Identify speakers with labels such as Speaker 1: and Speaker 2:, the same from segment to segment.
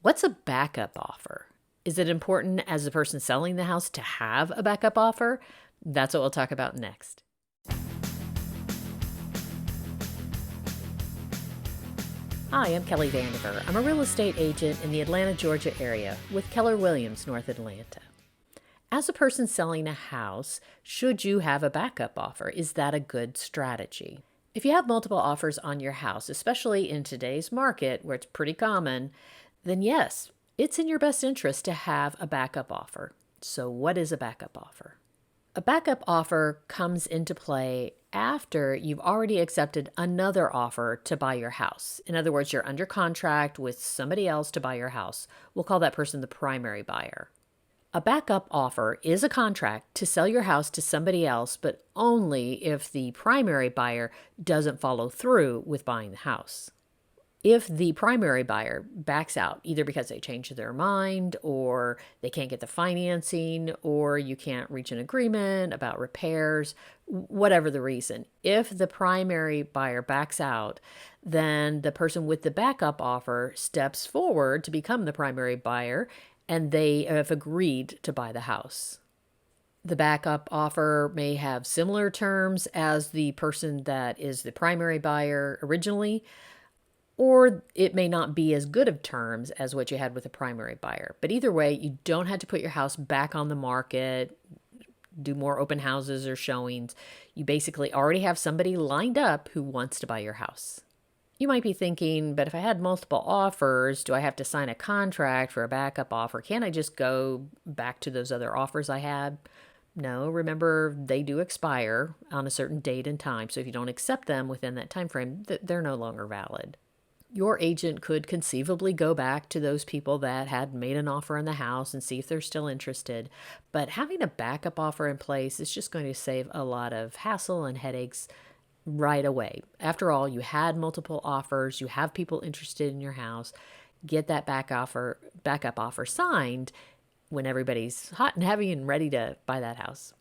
Speaker 1: What's a backup offer? Is it important as the person selling the house to have a backup offer? That's what we'll talk about next. Hi, I'm Kelly Vandever. I'm a real estate agent in the Atlanta, Georgia area with Keller Williams, North Atlanta. As a person selling a house, should you have a backup offer? Is that a good strategy? If you have multiple offers on your house, especially in today's market where it's pretty common, then yes, it's in your best interest to have a backup offer. So what is a backup offer? A backup offer comes into play after you've already accepted another offer to buy your house. In other words, you're under contract with somebody else to buy your house. We'll call that person the primary buyer. A backup offer is a contract to sell your house to somebody else, but only if the primary buyer doesn't follow through with buying the house. If the primary buyer backs out, either because they change their mind or they can't get the financing or you can't reach an agreement about repairs, whatever the reason, if the primary buyer backs out, then the person with the backup offer steps forward to become the primary buyer and they have agreed to buy the house. The backup offer may have similar terms as the person that is the primary buyer originally, or it may not be as good of terms as what you had with the primary buyer. But either way, you don't have to put your house back on the market, do more open houses or showings. You basically already have somebody lined up who wants to buy your house. You might be thinking, but if I had multiple offers, do I have to sign a contract for a backup offer? Can't I just go back to those other offers I had? No, remember, they do expire on a certain date and time. So if you don't accept them within that time frame, they're no longer valid. Your agent could conceivably go back to those people that had made an offer on the house and see if they're still interested. But having a backup offer in place is just going to save a lot of hassle and headaches right away. After all, you had multiple offers, you have people interested in your house. Get that backup offer signed when everybody's hot and heavy and ready to buy that house.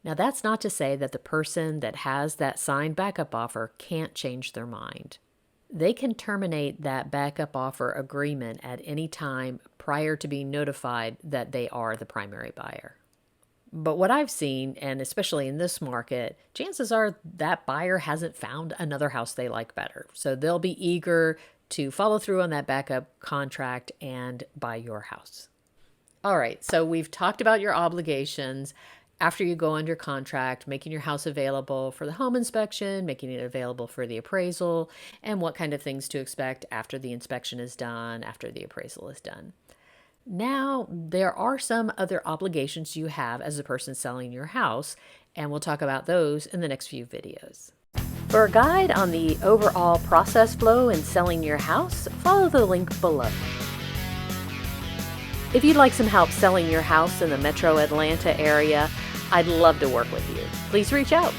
Speaker 1: Now, that's not to say that the person that has that signed backup offer can't change their mind. They can terminate that backup offer agreement at any time prior to being notified that they are the primary buyer. But what I've seen, and especially in this market, chances are that buyer hasn't found another house they like better. So they'll be eager to follow through on that backup contract and buy your house. All right, so we've talked about your obligations after you go under contract, making your house available for the home inspection, making it available for the appraisal, and what kind of things to expect after the inspection is done, after the appraisal is done. Now, there are some other obligations you have as a person selling your house, and we'll talk about those in the next few videos. For a guide on the overall process flow in selling your house, follow the link below. If you'd like some help selling your house in the metro Atlanta area, I'd love to work with you. Please reach out.